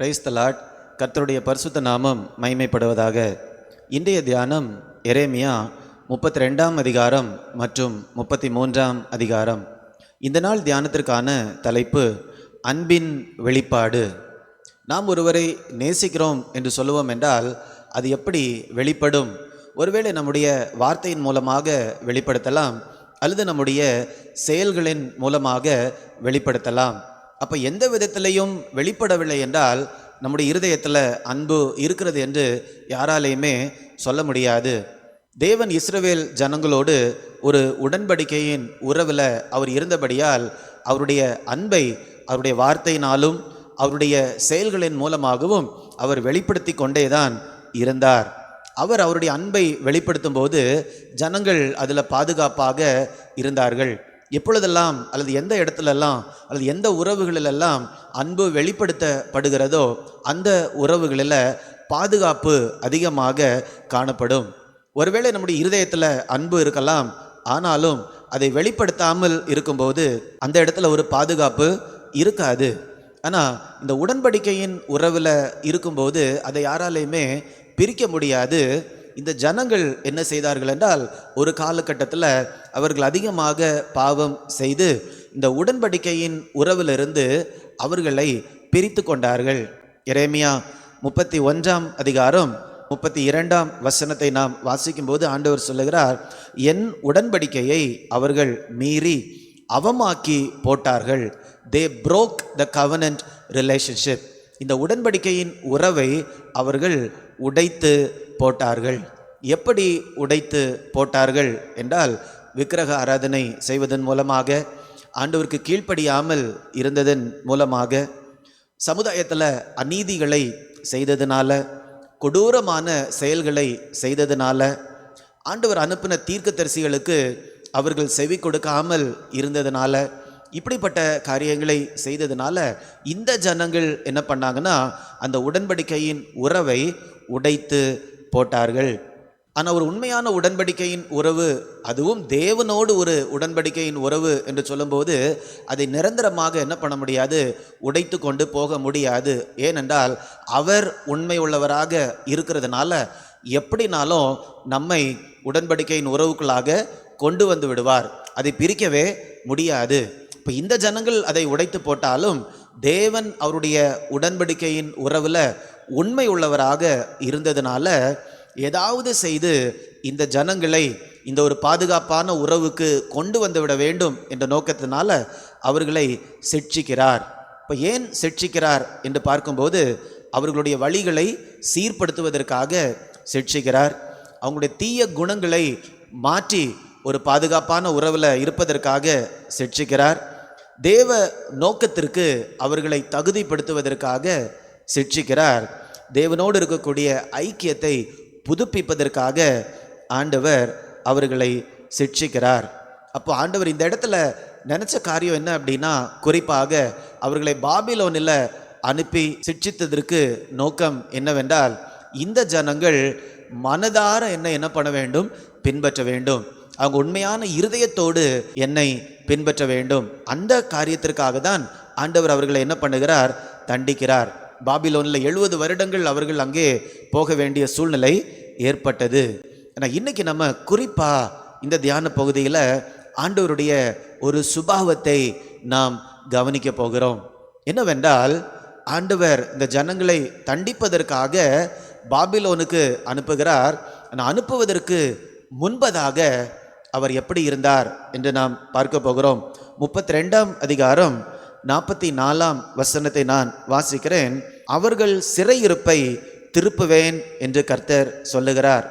Praise the Lord. கர்த்தருடைய பரிசுத்த நாமம் மகிமைப்படுவதாக. இன்றைய தியானம் எரேமியா 32ஆம் அதிகாரம் மற்றும் 33ஆம் அதிகாரம். இந்த நாள் தியானத்திற்கான தலைப்பு அன்பின் வெளிப்பாடு. நாம் ஒருவரை நேசிக்கிறோம் என்று சொல்லுவோம் என்றால் அது எப்படி வெளிப்படும்? ஒருவேளை நம்முடைய வார்த்தையின் மூலமாக வெளிப்படுத்தலாம், அல்லது நம்முடைய செயல்களின் மூலமாக வெளிப்படுத்தலாம். அப்போ எந்த விதத்திலையும் வெளிப்படவில்லை என்றால் நம்முடைய இருதயத்தில் அன்பு இருக்கிறது என்று யாராலையுமே சொல்ல முடியாது. தேவன் இஸ்ரவேல் ஜனங்களோடு ஒரு உடன்படிக்கையின் உறவில் அவர் இருந்தபடியால் அவருடைய அன்பை அவருடைய வார்த்தையினாலும் அவருடைய செயல்களின் மூலமாகவும் அவர் வெளிப்படுத்தி கொண்டேதான் இருந்தார். அவர் அவருடைய அன்பை வெளிப்படுத்தும் போது ஜனங்கள் அதில் பாதுகாப்பாக இருந்தார்கள். எப்பொழுதெல்லாம் அல்லது எந்த இடத்துலெல்லாம் அல்லது எந்த உறவுகளிலெல்லாம் அன்பு வெளிப்படுத்தப்படுகிறதோ அந்த உறவுகளில் பாதுகாப்பு அதிகமாக காணப்படும். ஒருவேளை நம்முடைய இருதயத்தில் அன்பு இருக்கலாம், ஆனாலும் அதை வெளிப்படுத்தாமல் இருக்கும்போது அந்த இடத்துல ஒரு பாதுகாப்பு இருக்காது. ஆனால் இந்த உடன்படிக்கையின் உறவில் இருக்கும்போது அதை யாராலையுமே பிரிக்க முடியாது. இந்த ஜனங்கள் என்ன செய்தார்கள் என்றால், ஒரு காலகட்டத்தில் அவர்கள் அதிகமாக பாவம் செய்து இந்த உடன்படிக்கையின் உறவிலிருந்து அவர்களை பிரித்து கொண்டார்கள். எரேமியா 31ஆம் அதிகாரம் 32ஆம் வசனத்தை நாம் வாசிக்கும்போது ஆண்டவர் சொல்லுகிறார், என் உடன்படிக்கையை அவர்கள் மீறி அவமாக்கி போட்டார்கள். தே broke the covenant relationship. இந்த உடன்படிக்கையின் உறவை அவர்கள் உடைத்து போட்டார்கள். எப்படி உடைத்து போட்டார்கள் என்றால், விக்கிரக ஆராதனை செய்வதன் மூலமாக, ஆண்டவருக்கு கீழ்ப்படியாமல் இருந்ததன் மூலமாக, சமுதாயத்தில் அநீதிகளை செய்ததுனால, கொடூரமான செயல்களை செய்ததுனால, ஆண்டவர் அனுப்பின தீர்க்கதரிசிகளுக்கு அவர்கள் செவி கொடுக்காமல் இருந்ததுனால, இப்படிப்பட்ட காரியங்களை செய்ததுனால இந்த ஜனங்கள் என்ன பண்ணாங்கன்னா அந்த உடன்படிக்கையின் உறவை உடைத்து போட்டார்கள். ஆனால் ஒரு உண்மையான உடன்படிக்கையின் உறவு, அதுவும் தேவனோடு ஒரு உடன்படிக்கையின் உறவு என்று சொல்லும்போது அதை நிரந்தரமாக என்ன பண்ண முடியாது, உடைத்து கொண்டு போக முடியாது. ஏனென்றால் அவர் உண்மை உள்ளவராக இருக்கிறதுனால எப்படினாலும் நம்மை உடன்படிக்கையின் உறவுக்குள்ளாக கொண்டு வந்து விடுவார். அதை பிரிக்கவே முடியாது. இப்போ இந்த ஜனங்கள் அதை உடைத்து போட்டாலும் தேவன் அவருடைய உடன்படிக்கையின் உறவில் உண்மை உள்ளவராக இருந்ததுனால ஏதாவது செய்து இந்த ஜனங்களை இந்த ஒரு பாதுகாப்பான உறவுக்கு கொண்டு வந்து விட வேண்டும் என்ற நோக்கத்தினால அவர்களை சிட்சிக்கிறார். இப்போ ஏன் சிட்சிக்கிறார் என்று பார்க்கும்போது அவர்களுடைய வழிகளை சீர்படுத்துவதற்காக சிட்சிக்கிறார். அவங்களுடைய தீய குணங்களை மாற்றி ஒரு பாதுகாப்பான உறவில் இருப்பதற்காக சிட்சிக்கிறார். தேவ நோக்கத்திற்கு அவர்களை தகுதிப்படுத்துவதற்காக சிட்சிக்கிறார். தேவனோடு இருக்கக்கூடிய ஐக்கியத்தை புதுப்பிப்பதற்காக ஆண்டவர் அவர்களை சிட்சிக்கிறார். அப்போ ஆண்டவர் இந்த இடத்துல நினச்ச காரியம் என்ன அப்படின்னா, குறிப்பாக அவர்களை பாபிலோனில் அனுப்பி சிட்சித்ததற்கு நோக்கம் என்னவென்றால், இந்த ஜனங்கள் மனதார என்ன பண்ண வேண்டும், பின்பற்ற வேண்டும். அவங்க உண்மையான இருதயத்தோடு என்னை பின்பற்ற வேண்டும். அந்த காரியத்திற்காக தான் ஆண்டவர் அவர்களை என்ன பண்ணுகிறார், தண்டிக்கிறார். பாபிலோனில் 70 வருடங்கள் அவர்கள் அங்கே போக வேண்டிய சூழ்நிலை ஏற்பட்டது. ஆனால் இன்னைக்கு நம்ம குறிப்பாக இந்த தியான பகுதியில் ஆண்டவருடைய ஒரு சுபாவத்தை நாம் கவனிக்க போகிறோம். என்னவென்றால், ஆண்டவர் இந்த ஜனங்களை தண்டிப்பதற்காக பாபிலோனுக்கு அனுப்புகிறார். ஆனால் அனுப்புவதற்கு முன்பதாக அவர் எப்படி இருந்தார் என்று நாம் பார்க்க போகிறோம். 32ஆம் அதிகாரம் 44ஆம் வசனத்தை நான் வாசிக்கிறேன். அவர்கள் சிறையிருப்பை திருப்புவேன் என்று கர்த்தர் சொல்லுகிறார்.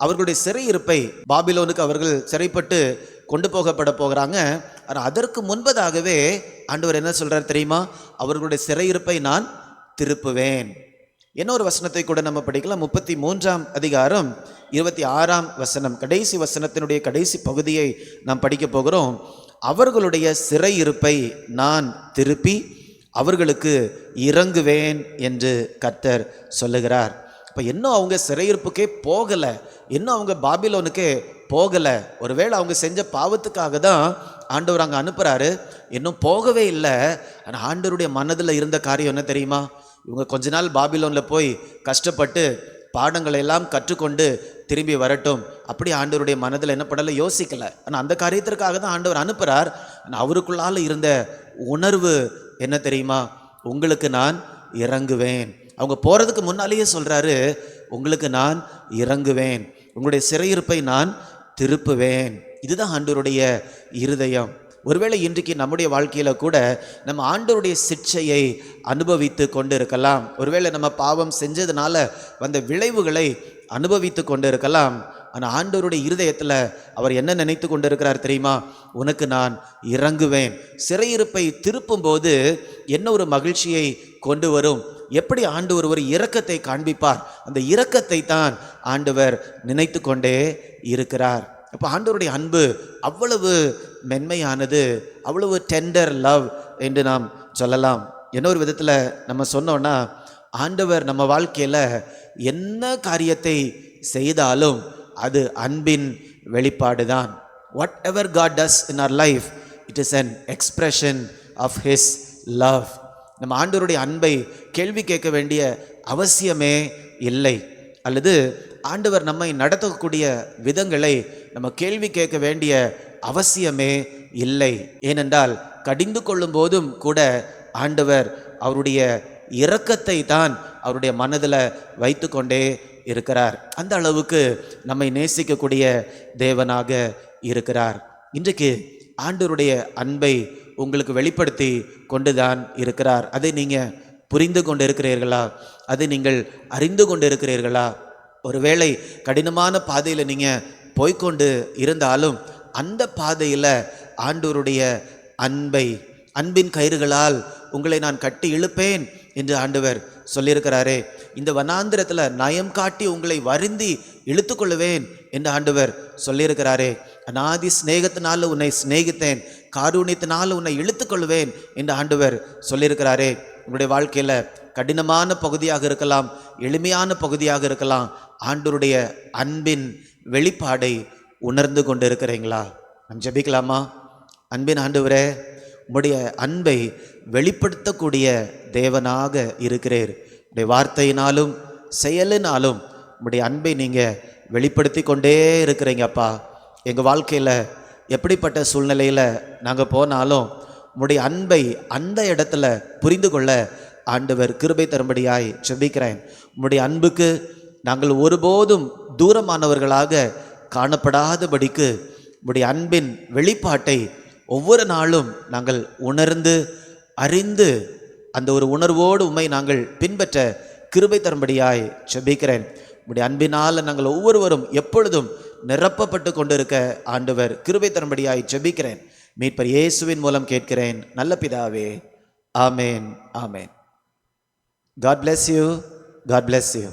அவர்களுடைய சிறையிருப்பை, பாபிலோனுக்கு அவர்கள் சிறைப்பட்டு கொண்டு போகப்பட போகிறாங்க. ஆனால் அதற்கு முன்பதாகவே ஆண்டவர் என்ன சொல்றார் தெரியுமா, அவர்களுடைய சிறையிருப்பை நான் திருப்புவேன். இன்னொரு வசனத்தை கூட நம்ம படிக்கலாம். 33ஆம் அதிகாரம் 26ஆம் வசனம், கடைசி வசனத்தினுடைய கடைசி பகுதியை நாம் படிக்க போகிறோம். அவர்களுடைய சிறையிருப்பை நான் திருப்பி அவர்களுக்கு இறங்குவேன் என்று கர்த்தர் சொல்லுகிறார். இப்போ இன்னும் அவங்க சிறையிருப்புக்கே போகலை, இன்னும் அவங்க பாபிலோனுக்கே போகலை. ஒருவேளை அவங்க செஞ்ச பாவத்துக்காக தான் ஆண்டவர் அங்கே அனுப்புகிறாரு, இன்னும் போகவே இல்லை. ஆனால் ஆண்டவருடைய மனதில் இருந்த காரியம் என்ன தெரியுமா, இவங்க கொஞ்ச நாள் பாபிலோனில் போய் கஷ்டப்பட்டு பாடங்களை எல்லாம் கற்றுக்கொண்டு திரும்பி வரட்டும், அப்படி ஆண்டவருடைய மனதில் என்ன பண்ணல, யோசிக்கலை. ஆனால் அந்த காரியத்திற்காக தான் ஆண்டவர் அனுப்புகிறார். ஆனால் அவருக்குள்ளால் இருந்த உணர்வு என்ன தெரியுமா, உங்களுக்கு நான் இறங்குவேன். அவங்க போகிறதுக்கு முன்னாலேயே சொல்கிறாரு, உங்களுக்கு நான் இறங்குவேன், உங்களுடைய சிறையிருப்பை நான் திருப்புவேன். இதுதான் ஆண்டவருடைய இருதயம். ஒருவேளை இன்றைக்கு நம்முடைய வாழ்க்கையில் கூட நம்ம ஆண்டவருடைய சிட்சையை அனுபவித்து கொண்டு இருக்கலாம். ஒருவேளை நம்ம பாவம் செஞ்சதுனால வந்த விளைவுகளை அனுபவித்து கொண்டு இருக்கலாம். ஆனால் ஆண்டவருடைய இருதயத்தில் அவர் என்ன நினைத்து கொண்டு இருக்கிறார் தெரியுமா, உனக்கு நான் இறங்குவேன். சிறையிருப்பை திருப்பும் போது என்ன ஒரு மகிழ்ச்சியை கொண்டு வரும், எப்படி ஆண்டவர் ஒரு இரக்கத்தை காண்பிப்பார், அந்த இரக்கத்தை தான் ஆண்டவர் நினைத்து கொண்டே இருக்கிறார். அப்போ ஆண்டவருடைய அன்பு அவ்வளவு மென்மையானது, அவ்வளவு டெண்டர் லவ் என்று நாம் சொல்லலாம். இன்னொரு விதத்தில் நம்ம சொன்னோன்னா, ஆண்டவர் நம்ம வாழ்க்கையில் என்ன காரியத்தை செய்தாலும் அது அன்பின் வெளிப்பாடு தான். Whatever God does in our life, it is an expression of his love. நம்ம ஆண்டவருடைய அன்பை கேள்வி கேட்க வேண்டிய அவசியமே இல்லை, அல்லது ஆண்டவர் நம்மை நடத்தக்கூடிய விதங்களை நம்ம கேள்வி கேட்க வேண்டிய அவசியமே இல்லை. ஏனென்றால் கடிந்து கொள்ளும் போதும் கூட ஆண்டவர் அவருடைய இரக்கத்தை தான் அவருடைய மனதில் வைத்து கொண்டே இருக்கிறார். அந்த அளவுக்கு நம்மை நேசிக்கக்கூடிய தேவனாக இருக்கிறார். இன்றைக்கு ஆண்டவருடைய அன்பை உங்களுக்கு வெளிப்படுத்தி கொண்டுதான் இருக்கிறார். அதை நீங்கள் புரிந்து கொண்டு இருக்கிறீர்களா? அதை நீங்கள் அறிந்து கொண்டு இருக்கிறீர்களா? ஒருவேளை கடினமான பாதையில் நீங்கள் போய்கொண்டு இருந்தாலும் அந்த பாதையில் ஆண்டவருடைய அன்பை, அன்பின் கயிறுகளால் உங்களை நான் கட்டி இழுப்பேன் என்று ஆண்டவர் சொல்லியிருக்கிறாரே. இந்த வனாந்திரத்தில் நயம் காட்டி உங்களை வருந்தி இழுத்து கொள்ளுவேன் என்று ஆண்டவர் சொல்லியிருக்கிறாரே. அநாதி ஸ்நேகத்தினால உன்னை சிநேகித்தேன், காருண்யத்தினால உன்னை இழுத்து கொள்ளுவேன் என்று ஆண்டவர் சொல்லியிருக்கிறாரே. உங்களுடைய வாழ்க்கையில் கடினமான பகுதியாக இருக்கலாம், எளிமையான பகுதியாக இருக்கலாம், ஆண்டவருடைய அன்பின் வெளிப்பாடை உணர்ந்து கொண்டு இருக்கிறீங்களா? நாம் ஜெபிக்கலாமா? அன்பின் ஆண்டவரே, உம்முடைய அன்பை வெளிப்படுத்தக்கூடிய தேவனாக இருக்கிறீர். உடைய வார்த்தையினாலும் செயலினாலும் உம்முடைய அன்பை நீங்கள் வெளிப்படுத்தி கொண்டே இருக்கிறீங்கப்பா. எங்கள் வாழ்க்கையில் எப்படிப்பட்ட சூழ்நிலையில் நாங்கள் போனாலும் உம்முடைய அன்பை அந்த இடத்துல புரிந்து கொள்ள ஆண்டவர் கிருபை தரும்படியாய் ஜெபிக்கிறேன். உம்முடைய அன்புக்கு நாங்கள் ஒருபோதும் தூரமானவர்களாக காணப்படாதபடிக்கு உம்முடைய அன்பின் வெளிப்பாட்டை ஒவ்வொரு நாளும் நாங்கள் உணர்ந்து அறிந்து அந்த ஒரு உணர்வோடு உம்மை நாங்கள் பின்பற்ற கிருபை தரும்படியாய் ஜெபிக்கிறேன். உம்முடைய அன்பினால் நாங்கள் ஒவ்வொருவரும் எப்பொழுதும் நிரப்பப்பட்டு கொண்டிருக்க ஆண்டவர் கிருபை தரும்படியாய் ஜெபிக்கிறேன். மீட்பர் இயேசுவின் மூலம் கேட்கிறேன் நல்ல பிதாவே, ஆமேன், ஆமேன். God bless you. God bless you.